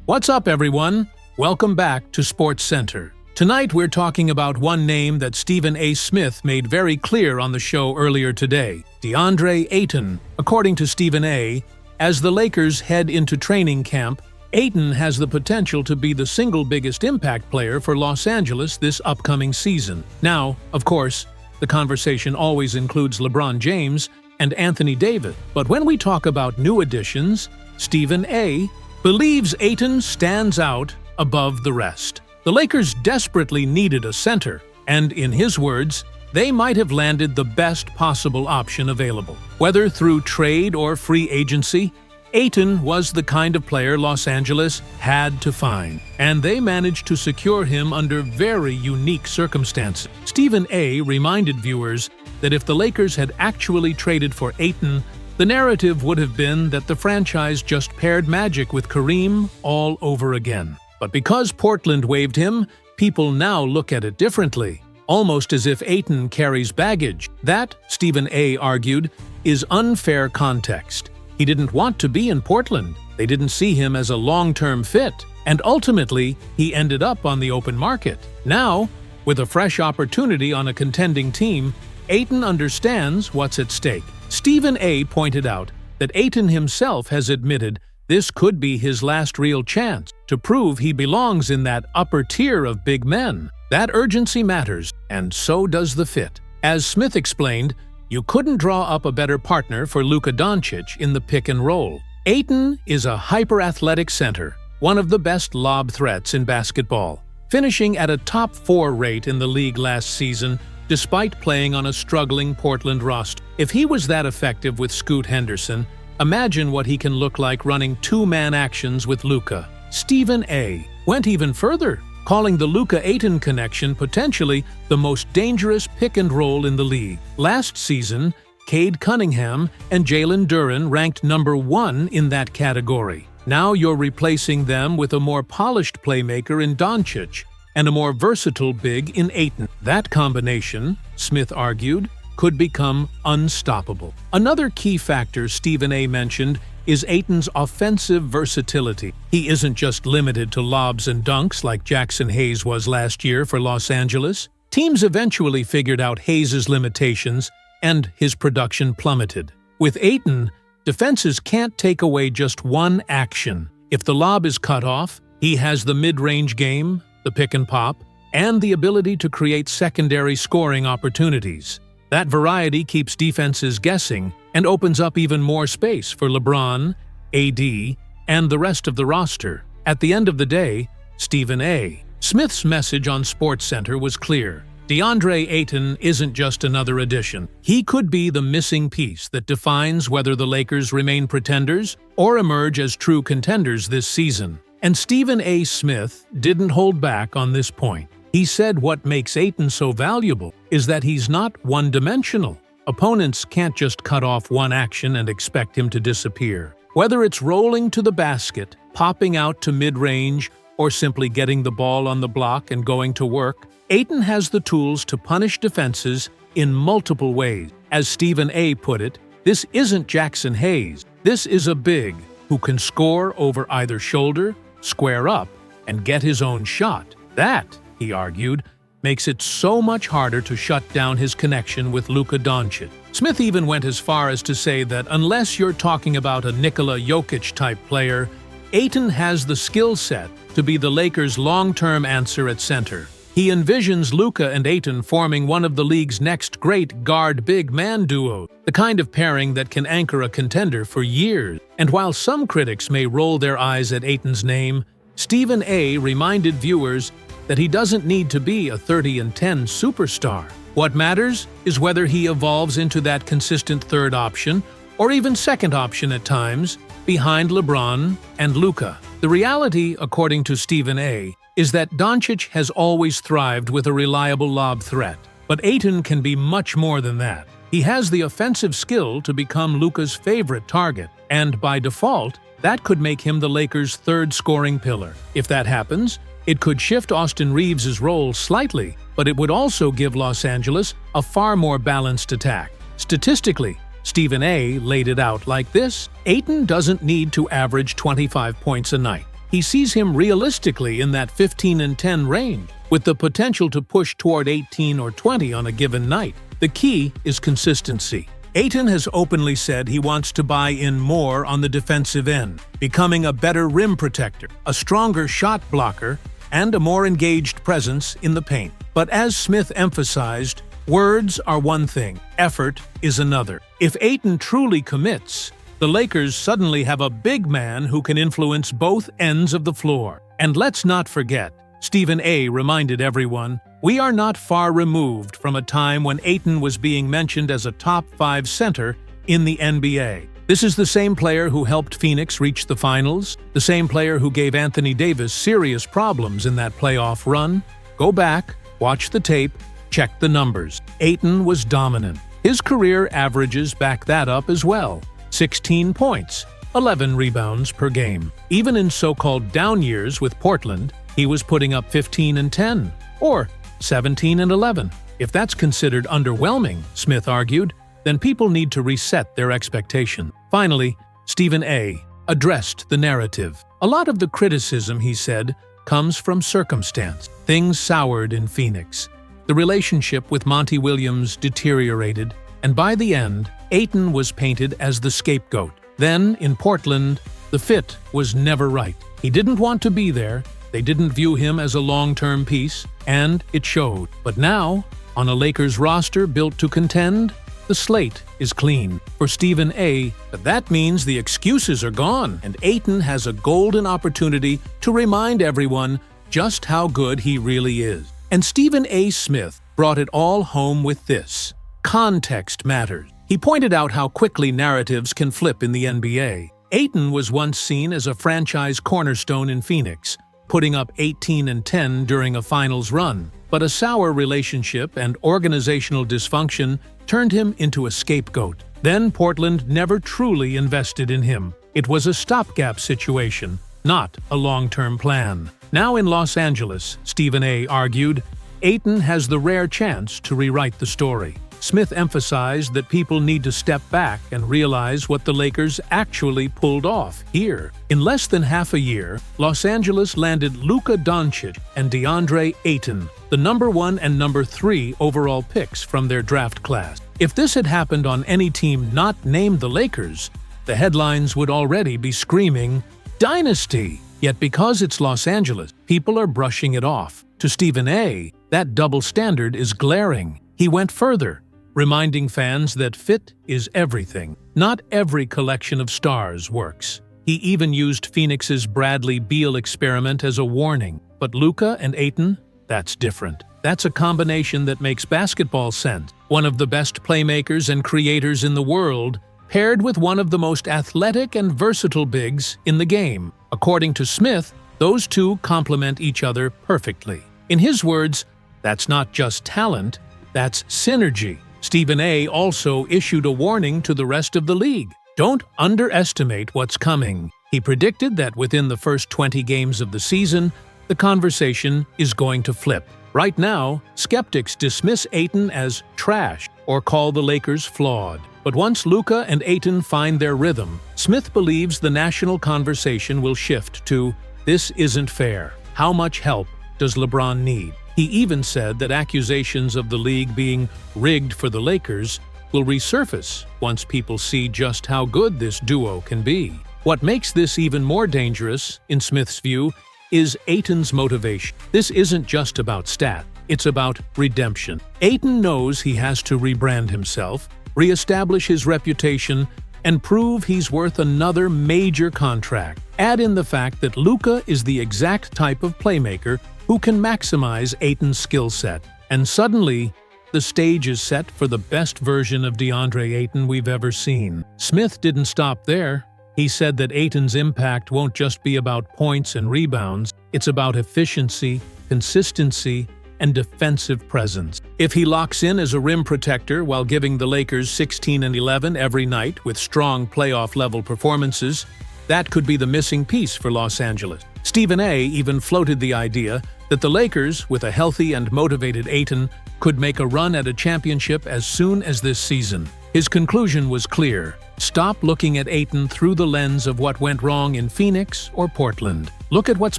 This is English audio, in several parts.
What's up, everyone? Welcome back to Sports Center. Tonight we're talking about one name that Stephen A. Smith made very clear on the show earlier today, DeAndre Ayton. According to Stephen A., as the Lakers head into training camp, Ayton has the potential to be the single biggest impact player for Los Angeles this upcoming season. Now, of course, the conversation always includes LeBron James and Anthony Davis. But when we talk about new additions, Stephen A. believes Ayton stands out above the rest. The Lakers desperately needed a center, and in his words, they might have landed the best possible option available. Whether through trade or free agency, Ayton was the kind of player Los Angeles had to find, and they managed to secure him under very unique circumstances. Stephen A. reminded viewers that if the Lakers had actually traded for Ayton, the narrative would have been that the franchise just paired magic with Kareem all over again. But because Portland waived him, people now look at it differently, almost as if Ayton carries baggage. That, Stephen A. argued, is unfair context. He didn't want to be in Portland. They didn't see him as a long-term fit, and ultimately, he ended up on the open market. Now, with a fresh opportunity on a contending team, Ayton understands what's at stake. Stephen A. pointed out that Ayton himself has admitted this could be his last real chance to prove he belongs in that upper tier of big men. That urgency matters, and so does the fit. As Smith explained, you couldn't draw up a better partner for Luka Doncic in the pick and roll. Ayton is a hyper-athletic center, one of the best lob threats in basketball, finishing at a top 4 rate in the league last season despite playing on a struggling Portland roster. If he was that effective with Scoot Henderson, imagine what he can look like running two-man actions with Luka. Stephen A. went even further, calling the Luka-Ayton connection potentially the most dangerous pick-and-roll in the league. Last season, Cade Cunningham and Jalen Duren ranked number 1 in that category. Now you're replacing them with a more polished playmaker in Doncic and a more versatile big in Ayton. That combination, Smith argued, could become unstoppable. Another key factor Stephen A. mentioned is Ayton's offensive versatility. He isn't just limited to lobs and dunks like Jackson Hayes was last year for Los Angeles. Teams eventually figured out Hayes' limitations, and his production plummeted. With Ayton, defenses can't take away just one action. If the lob is cut off, he has the mid-range game, the pick and pop, and the ability to create secondary scoring opportunities. That variety keeps defenses guessing and opens up even more space for LeBron, AD, and the rest of the roster. At the end of the day, Stephen A. Smith's message on SportsCenter was clear. DeAndre Ayton isn't just another addition. He could be the missing piece that defines whether the Lakers remain pretenders or emerge as true contenders this season. And Stephen A. Smith didn't hold back on this point. He said what makes Ayton so valuable is that he's not one-dimensional. Opponents can't just cut off one action and expect him to disappear. Whether it's rolling to the basket, popping out to mid-range, or simply getting the ball on the block and going to work, Ayton has the tools to punish defenses in multiple ways. As Stephen A. put it, this isn't Jackson Hayes. This is a big who can score over either shoulder, square up, and get his own shot. That, he argued, makes it so much harder to shut down his connection with Luka Doncic. Smith even went as far as to say that unless you're talking about a Nikola Jokic-type player, Ayton has the skill set to be the Lakers' long-term answer at center. He envisions Luka and Ayton forming one of the league's next great guard-big man duo, the kind of pairing that can anchor a contender for years. And while some critics may roll their eyes at Ayton's name, Stephen A. reminded viewers that he doesn't need to be a 30-10 superstar. What matters is whether he evolves into that consistent third option, or even second option at times, behind LeBron and Luka. The reality, according to Stephen A., is that Doncic has always thrived with a reliable lob threat. But Ayton can be much more than that. He has the offensive skill to become Luka's favorite target, and by default, that could make him the Lakers' third scoring pillar. If that happens, it could shift Austin Reeves' role slightly, but it would also give Los Angeles a far more balanced attack. Statistically, Stephen A. laid it out like this: Ayton doesn't need to average 25 points a night. He sees him realistically in that 15-10 range, with the potential to push toward 18 or 20 on a given night. The key is consistency. Ayton has openly said he wants to buy in more on the defensive end, becoming a better rim protector, a stronger shot blocker, and a more engaged presence in the paint. But as Smith emphasized, words are one thing, effort is another. If Ayton truly commits, the Lakers suddenly have a big man who can influence both ends of the floor. And let's not forget, Stephen A. reminded everyone, we are not far removed from a time when Ayton was being mentioned as a top 5 center in the NBA. This is the same player who helped Phoenix reach the finals, the same player who gave Anthony Davis serious problems in that playoff run. Go back, watch the tape, check the numbers. Ayton was dominant. His career averages back that up as well. 16 points, 11 rebounds per game. Even in so-called down years with Portland, he was putting up 15 and 10, or 17 and 11. If that's considered underwhelming, Smith argued, then people need to reset their expectation. Finally, Stephen A. addressed the narrative. A lot of the criticism, he said, comes from circumstance. Things soured in Phoenix. The relationship with Monty Williams deteriorated, and by the end, Ayton was painted as the scapegoat. Then, in Portland, the fit was never right. He didn't want to be there, they didn't view him as a long-term piece, and it showed. But now, on a Lakers roster built to contend, the slate is clean. For Stephen A., that means the excuses are gone, and Ayton has a golden opportunity to remind everyone just how good he really is. And Stephen A. Smith brought it all home with this: context matters. He pointed out how quickly narratives can flip in the NBA. Ayton was once seen as a franchise cornerstone in Phoenix, putting up 18 and 10 during a finals run. But a sour relationship and organizational dysfunction turned him into a scapegoat. Then Portland never truly invested in him. It was a stopgap situation, not a long-term plan. Now in Los Angeles, Stephen A. argued, Ayton has the rare chance to rewrite the story. Smith emphasized that people need to step back and realize what the Lakers actually pulled off here. In less than half a year, Los Angeles landed Luka Doncic and DeAndre Ayton, the number 1 and number 3 overall picks from their draft class. If this had happened on any team not named the Lakers, the headlines would already be screaming, "Dynasty!" Yet because it's Los Angeles, people are brushing it off. To Stephen A., that double standard is glaring. He went further, reminding fans that fit is everything. Not every collection of stars works. He even used Phoenix's Bradley Beal experiment as a warning. But Luka and Ayton? That's different. That's a combination that makes basketball sense. One of the best playmakers and creators in the world, paired with one of the most athletic and versatile bigs in the game. According to Smith, those two complement each other perfectly. In his words, that's not just talent, that's synergy. Stephen A. also issued a warning to the rest of the league. Don't underestimate what's coming. He predicted that within the first 20 games of the season, the conversation is going to flip. Right now, skeptics dismiss Ayton as trash or call the Lakers flawed. But once Luka and Ayton find their rhythm, Smith believes the national conversation will shift to, "This isn't fair. How much help does LeBron need?" He even said that accusations of the league being rigged for the Lakers will resurface once people see just how good this duo can be. What makes this even more dangerous, in Smith's view, is Ayton's motivation. This isn't just about stat, it's about redemption. Ayton knows he has to rebrand himself, reestablish his reputation, and prove he's worth another major contract. Add in the fact that Luka is the exact type of playmaker who can maximize Ayton's skill set. And suddenly, the stage is set for the best version of DeAndre Ayton we've ever seen. Smith didn't stop there. He said that Ayton's impact won't just be about points and rebounds, it's about efficiency, consistency, and defensive presence. If he locks in as a rim protector while giving the Lakers 16 and 11 every night with strong playoff-level performances, that could be the missing piece for Los Angeles. Stephen A. even floated the idea that the Lakers, with a healthy and motivated Ayton, could make a run at a championship as soon as this season. His conclusion was clear: stop looking at Ayton through the lens of what went wrong in Phoenix or Portland. Look at what's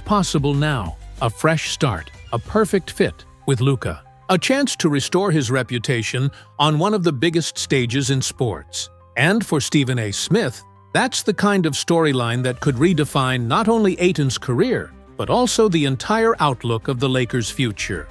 possible now. A fresh start, a perfect fit with Luka. A chance to restore his reputation on one of the biggest stages in sports. And for Stephen A. Smith, that's the kind of storyline that could redefine not only Ayton's career, but also the entire outlook of the Lakers' future.